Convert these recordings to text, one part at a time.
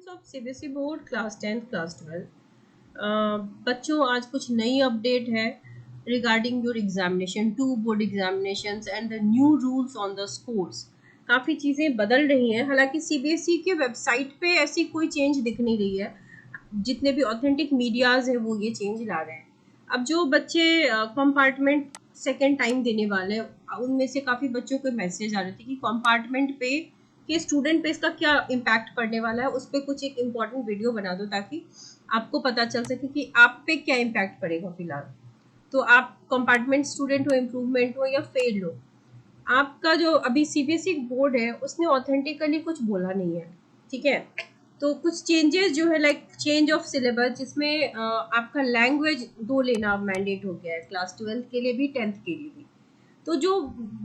Of CBSE board class 10th class 12 बच्चों आज कुछ नई अपडेट है regarding your examination 2 board examinations and the new rules on the scores. काफ़ी चीज़ें बदल रही हैं। हालांकि सीबीएसई के वेबसाइट पे ऐसी कोई चेंज दिख नहीं रही है। जितने भी ऑथेंटिक मीडियाज हैं वो ये चेंज ला रहे हैं। अब जो बच्चे कंपार्टमेंट सेकेंड टाइम देने वाले हैं उनमें से काफ़ी बच्चों को मैसेज आ रहे थे कि कंपार्टमेंट पे कि स्टूडेंट पे इसका क्या इम्पैक्ट पड़ने वाला है, उस पर कुछ एक इम्पॉर्टेंट वीडियो बना दो ताकि आपको पता चल सके कि आप पे क्या इम्पैक्ट पड़ेगा फिलहाल। तो आप कंपार्टमेंट स्टूडेंट हो, इम्प्रूवमेंट हो या फेल हो, आपका जो अभी सीबीएसई बोर्ड है उसने ऑथेंटिकली कुछ बोला नहीं है। ठीक है, तो कुछ चेंजेस जो है लाइक चेंज ऑफ सिलेबस, जिसमें आपका लैंग्वेज 2 लेना मैंडेट हो गया है क्लास 12 के लिए भी 10th के लिए भी। तो जो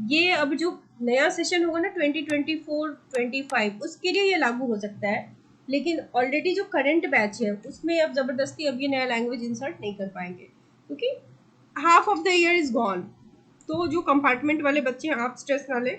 ये अब जो नया सेशन होगा ना 2024-25 उसके लिए ये लागू हो सकता है। लेकिन ऑलरेडी जो करंट बैच है उसमें अब ज़बरदस्ती अब ये नया लैंग्वेज इंसर्ट नहीं कर पाएंगे क्योंकि half of the year is gone. तो जो कंपार्टमेंट वाले बच्चे हैं आप स्ट्रेस ना लें,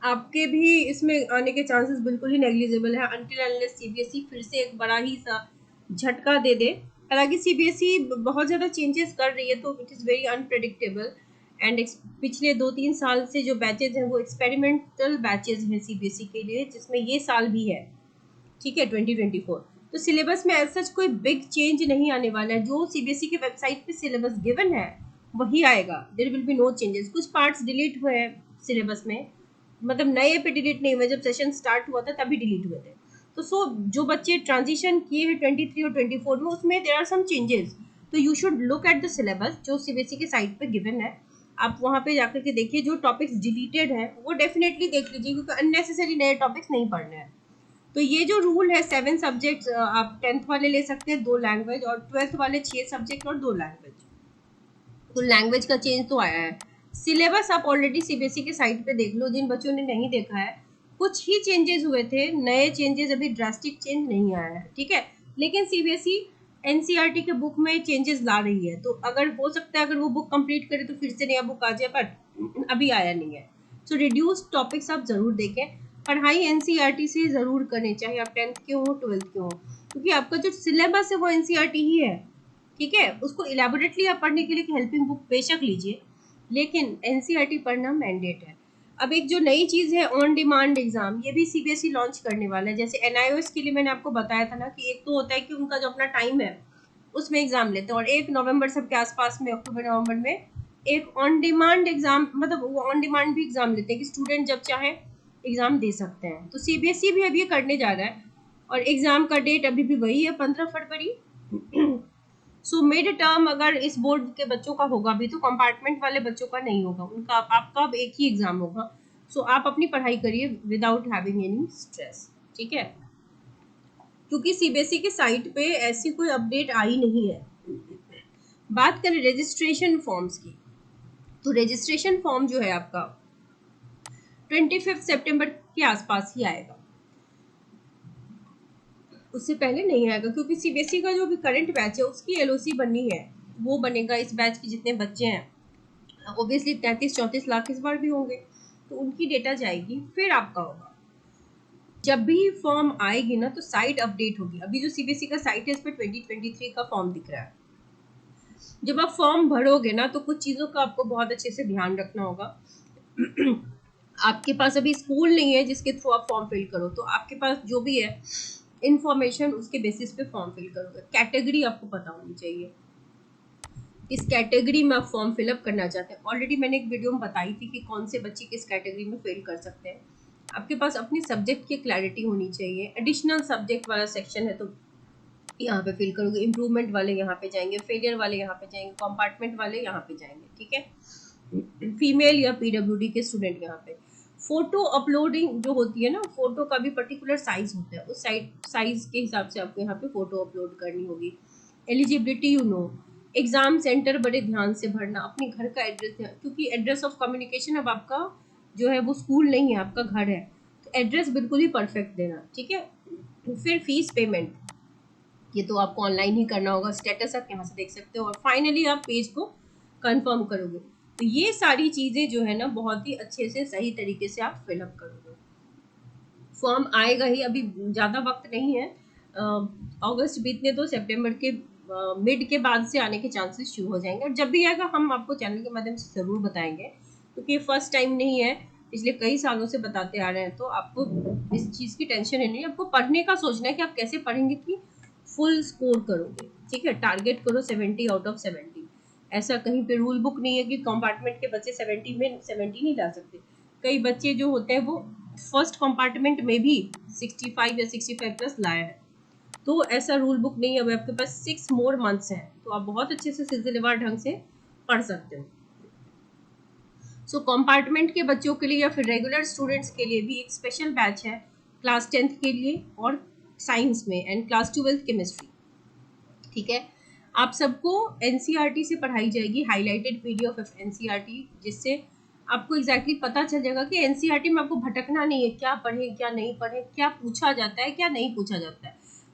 आपके भी इसमें आने के चांसेस बिल्कुल ही नेग्लिजिबल है अनटिल अनलेस सीबीएसई फिर से एक बड़ा ही सा झटका दे दे। हालांकि सीबीएसई बहुत ज़्यादा चेंजेस कर रही है तो it is very unpredictable and पिछले 2-3 साल से जो बैचेज हैं वो एक्सपेरिमेंटल बैचेज हैं सीबीएसई के लिए, जिसमें ये साल भी है। ठीक है, 2024। तो सिलेबस में ऐसा सच कोई बिग चेंज नहीं आने वाला है। जो सीबीएसई के वेबसाइट पे सिलेबस गिवन है वही आएगा। There will be no changes. कुछ पार्ट्स डिलीट हुए हैं सिलेबस में, मतलब नए पे डिलीट नहीं हुए, जब सेशन स्टार्ट हुआ था तभी डिलीट हुए थे। तो जो बच्चे ट्रांजिशन किए हैं 23 और 24 में उसमें देयर आर सम चेंजेस। तो you should look at the syllabus जो सीबीएसई के साइट पे गिवन है। आप वहाँ पे जाकर के देखिए, जो टॉपिक्स डिलीटेड हैं वो डेफिनेटली देख लीजिए क्योंकि अननेसेसरी नए टॉपिक्स नहीं पढ़ने हैं। तो ये जो रूल है 7 सब्जेक्ट्स आप 10th वाले ले सकते हैं 2 लैंग्वेज, और 12th वाले 6 सब्जेक्ट और 2 लैंग्वेज। तो लैंग्वेज का चेंज तो आया है। सिलेबस आप ऑलरेडी सीबीएसई के साइट पे देख लो, जिन बच्चों ने नहीं देखा है। कुछ ही चेंजेस हुए थे, नए चेंजेस, अभी ड्रास्टिक चेंज नहीं आया है। ठीक है, लेकिन सीबीएसई एनसीईआरटी के बुक में चेंजेस ला रही है। तो अगर हो सकता है अगर वो बुक कंप्लीट करे तो फिर से नया बुक आ जाए, बट अभी आया नहीं है। सो रिड्यूस टॉपिक्स आप जरूर देखें। पढ़ाई एनसीईआरटी से जरूर करनी चाहिए, आप 10th के हो 12th के हो, क्योंकि आपका जो सिलेबस है वो एनसीईआरटी ही है। ठीक है, उसको इलेबोरेटली आप पढ़ने के लिए हेल्पिंग बुक बेशक लीजिए, लेकिन एनसीईआरटी पढ़ना मैंडेट है। अब एक जो नई चीज़ है ऑन डिमांड एग्जाम, ये भी सीबीएसई लॉन्च करने वाला है। जैसे एनआईओएस के लिए मैंने आपको बताया था ना कि एक तो होता है कि उनका जो अपना टाइम है उसमें एग्जाम लेते हैं, और 1 नवंबर सब के आसपास में, अक्टूबर नवंबर में एक ऑन डिमांड एग्जाम, मतलब वो ऑन डिमांड भी एग्जाम लेते हैं कि स्टूडेंट जब चाहे एग्जाम दे सकते हैं। तो सीबीएसई भी अभी ये करने जा रहा है, और एग्जाम का डेट अभी भी वही है 15 फरवरी। सो मिड टर्म अगर इस बोर्ड के बच्चों का होगा भी तो कंपार्टमेंट वाले बच्चों का नहीं होगा, उनका आपका अब एक ही एग्जाम होगा। सो आप अपनी पढ़ाई करिए विदाउट हैविंग एनी स्ट्रेस। ठीक है, क्योंकि सीबीएसई के साइट पे ऐसी कोई अपडेट आई नहीं है। बात करें रजिस्ट्रेशन फॉर्म्स की, तो रजिस्ट्रेशन फॉर्म जो है आपका 25 सितंबर के आसपास ही आएगा, उससे पहले नहीं आएगा, क्योंकि सीबीएसई का जो भी करंट बैच है उसकी एलओसी बननी है। वो बनेगा, इस बैच के जितने बच्चे हैं ऑब्वियसली 33-34 लाख इस बार भी होंगे, तो उनकी डेटा जाएगी, फिर आपका होगा। जब भी फॉर्म आएगी ना तो साइट अपडेट होगी। अभी जो सीबीएसई का साइट है इस पर 2023 का फॉर्म दिख रहा है। जब आप फॉर्म भरोगे ना तो कुछ चीज़ों का आपको बहुत अच्छे से ध्यान रखना होगा। आपके पास अभी स्कूल नहीं है जिसके थ्रू आप फॉर्म फिल करो, तो आपके पास जो भी है इन्फॉर्मेशन उसके बेसिस पे फॉर्म फिल करोगे। कैटेगरी आपको पता होनी चाहिए, किस कैटेगरी में आप फॉर्म फिलअप करना चाहते हैं। ऑलरेडी मैंने एक वीडियो में बताई थी कि कौन से बच्चे किस कैटेगरी में फिल कर सकते हैं। आपके पास अपनी सब्जेक्ट की क्लैरिटी होनी चाहिए। एडिशनल सब्जेक्ट वाला सेक्शन है तो यहाँ पे फिल करोगे, इम्प्रूवमेंट वाले यहाँ पे जाएंगे, फेलियर वाले यहाँ पे जाएंगे, कंपार्टमेंट वाले यहाँ पे जाएंगे। ठीक है, फीमेल या पीडब्ल्यूडी के स्टूडेंट यहाँ पे। फोटो अपलोडिंग जो होती है ना, फोटो का भी पर्टिकुलर साइज होता है, उस साइज के हिसाब से आपको यहाँ पे फोटो अपलोड करनी होगी। Eligibility you know, exam centre बड़े ध्यान से भरना, अपने घर का एड्रेस, क्योंकि एड्रेस ऑफ कम्युनिकेशन अब आपका जो है वो स्कूल नहीं है, आपका घर है, तो एड्रेस बिल्कुल ही परफेक्ट देना। ठीक है, फिर फीस पेमेंट, ये तो आपको ऑनलाइन ही करना होगा, स्टेटस आप यहाँ से देख सकते हो, और फाइनली आप पेज को कंफर्म करोगे। तो ये सारी चीज़ें जो है ना बहुत ही अच्छे से सही तरीके से आप फिलअप करोगे। फॉर्म आएगा ही, अभी ज़्यादा वक्त नहीं है। अगस्त बीतने दो, सितंबर के मिड के बाद से आने के चांसेस शुरू हो जाएंगे, और जब भी आएगा हम आपको चैनल के माध्यम से ज़रूर बताएंगे, क्योंकि फर्स्ट टाइम नहीं है, पिछले कई सालों से बताते आ रहे हैं। तो आपको इस चीज़ की टेंशन नहीं है, आपको पढ़ने का सोचना है कि आप कैसे पढ़ेंगे कि फुल स्कोर करोगे। ठीक है, टारगेट करो 70 आउट ऑफ 70। ऐसा कहीं पे रूल बुक नहीं है कि कंपार्टमेंट के बच्चे 70 में 70 नहीं ला सकते। कई बच्चे जो होते हैं वो फर्स्ट कंपार्टमेंट में भी 65 या 65 प्लस लाया है। तो ऐसा रूल बुक नहीं है। अभी आपके पास 6 मोर मंथ्स हैं, तो आप बहुत अच्छे से सिलसिलेवार ढंग से पढ़ सकते हो। सो कंपार्टमेंट के बच्चों के लिए या फिर रेगुलर स्टूडेंट्स के लिए भी एक स्पेशल बैच है क्लास 10th के लिए और साइंस में, एंड क्लास 12th केमिस्ट्री। ठीक है, आप सबको एनसीईआरटी से पढ़ाई जाएगी, हाईलाइटेड पीडीएफ ऑफ एनसीईआरटी, जिससे आपको एग्जैक्टली पता चल जाएगा कि एनसीईआरटी में आपको भटकना नहीं है, क्या पढ़े क्या नहीं पढ़े, क्या पूछा जाता है क्या नहीं पूछा जाता है।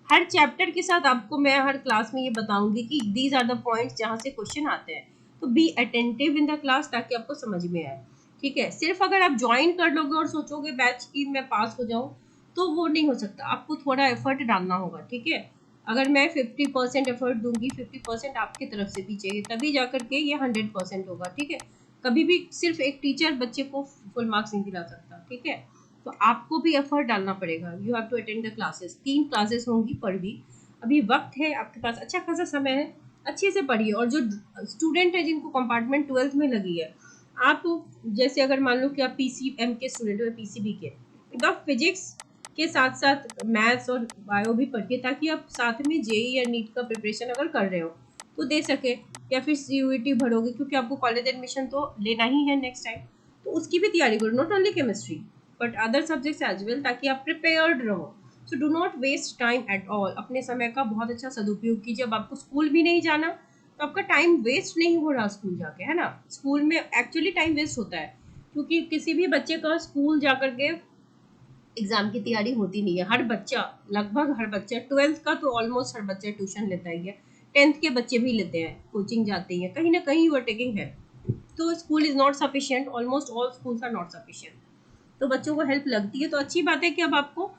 हर चैप्टर के साथ आपको मैं हर क्लास में ये बताऊंगी कि दीज आर द पॉइंट्स जहाँ से क्वेश्चन आते हैं। तो be attentive in the class, ताकि आपको समझ में आए। ठीक है, सिर्फ अगर आप ज्वाइन कर लोगे और सोचोगे बैच की मैं पास हो जाऊँ, तो वो नहीं हो सकता, आपको थोड़ा एफर्ट डालना होगा। ठीक है, अगर मैं 50% एफर्ट दूंगी, 50% आपकी तरफ से भी चाहिए, तभी जाकर के ये 100% होगा। ठीक है, कभी भी सिर्फ एक टीचर बच्चे को फुल मार्क्स नहीं दिला सकता। ठीक है, तो आपको भी एफर्ट डालना पड़ेगा। You have to attend the classes, 3 classes होंगी पर वीक। अभी वक्त है आपके पास, अच्छा खासा समय है, अच्छे से पढ़िए। और जो स्टूडेंट है जिनको कंपार्टमेंट 12th में लगी है, आप जैसे अगर मान लो कि आप पीसीएम के स्टूडेंट हो, पीसीबी के, तो फिजिक्स के साथ साथ मैथ्स और बायो भी पढ़िए, ताकि आप साथ में जेई या नीट का प्रिपरेशन अगर कर रहे हो तो दे सके, या फिर सीयूईटी भरोगे, क्योंकि आपको कॉलेज एडमिशन तो लेना ही है नेक्स्ट टाइम, तो उसकी भी तैयारी करो। Not only chemistry but other subjects as well, ताकि आप प्रिपेयर्ड रहो। So do not waste time at all, अपने समय का बहुत अच्छा सदुपयोग कीजिए। अब आपको स्कूल भी नहीं जाना, तो आपका टाइम वेस्ट नहीं हो रहा स्कूल जाके, है ना। स्कूल में एक्चुअली टाइम वेस्ट होता है, क्योंकि किसी भी बच्चे का स्कूल जाकर के एग्जाम की तैयारी होती नहीं है। हर बच्चा, लगभग हर बच्चा, 12th का तो ऑलमोस्ट हर बच्चा ट्यूशन लेता ही है, 10th के बच्चे भी लेते हैं, कोचिंग जाते हैं, कहीं ना कहीं ओवरटेकिंग है। तो school is not sufficient, almost all schools are not sufficient. तो बच्चों को हेल्प लगती है, तो अच्छी बात है कि अब आपको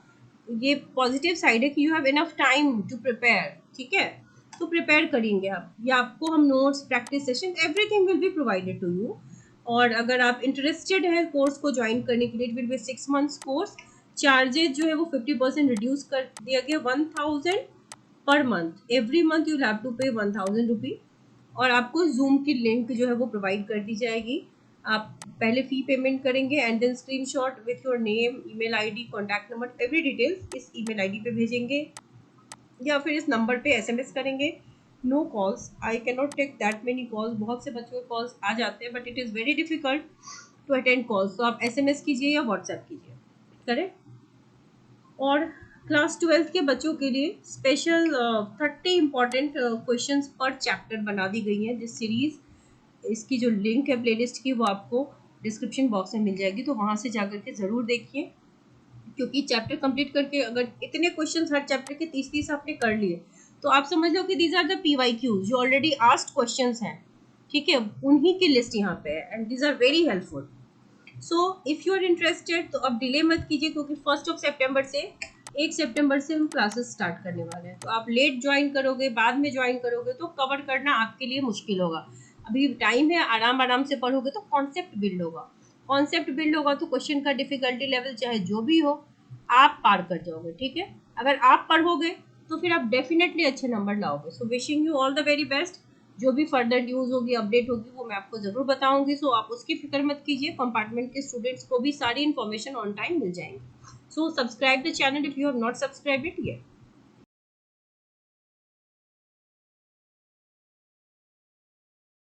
ये पॉजिटिव साइड है कि you have enough time to prepare. ठीक है, तो प्रिपेयर करेंगे आप, या आपको हम notes, practice session, everything will be provided to you. और अगर आप इंटरेस्टेड है कोर्स को ज्वाइन करने के लिए, it will be 6 months course. Charges जो है वो 50% रिड्यूस कर दिया गया, 1000 per month. Every month you have to pay 1000 रुपी, और आपको जूम की लिंक जो है वो प्रोवाइड कर दी जाएगी। आप पहले फी पेमेंट करेंगे and then screenshot with your name, email ID, contact number, every details इस ईमेल आईडी पे भेजेंगे, या फिर इस नंबर पे एसएमएस करेंगे। No calls, I can not take that many calls, बहुत से बच्चों के कॉल्स आ जाते हैं, but it is very difficult to attend calls, तो आप एसएमएस कीजिए या व्हाट्सएप कीजिए, करेक्ट। और क्लास 12th के बच्चों के लिए स्पेशल 30 इंपॉर्टेंट क्वेश्चन पर चैप्टर बना दी गई है जिस सीरीज। इसकी जो लिंक है प्लेलिस्ट की, वो आपको डिस्क्रिप्शन बॉक्स में मिल जाएगी, तो वहाँ से जाकर के ज़रूर देखिए। क्योंकि चैप्टर कंप्लीट करके अगर इतने क्वेश्चंस हर चैप्टर के 30-30 आपने कर लिए, तो आप समझ लो कि दीज आर द PYQs जो ऑलरेडी आस्क्ड क्वेश्चंस हैं। ठीक है, उन्हीं की लिस्ट यहाँ पे है, and these are very helpful. So if you are interested तो अब डिले मत कीजिए, क्योंकि 1 सितंबर से 1 सितंबर से हम क्लासेस स्टार्ट करने वाले हैं। तो आप लेट ज्वाइन करोगे, बाद में ज्वाइन करोगे, तो कवर करना आपके लिए मुश्किल होगा। अभी टाइम है, आराम आराम से पढ़ोगे तो कॉन्सेप्ट बिल्ड होगा। कॉन्सेप्ट बिल्ड होगा तो क्वेश्चन का डिफिकल्टी लेवल चाहे जो भी हो, आप पार कर जाओगे। ठीक है, अगर आप पढ़ोगे तो फिर आप डेफिनेटली अच्छे नंबर लाओगे। So wishing you all the very best. जो भी फर्दर न्यूज़ होगी, अपडेट होगी, वो मैं आपको ज़रूर बताऊंगी। सो आप उसकी फिक्र मत कीजिए, कंपार्टमेंट के स्टूडेंट्स को भी सारी इन्फॉर्मेशन ऑन टाइम मिल जाएंगी। So subscribe the channel if you have not subscribe it yet.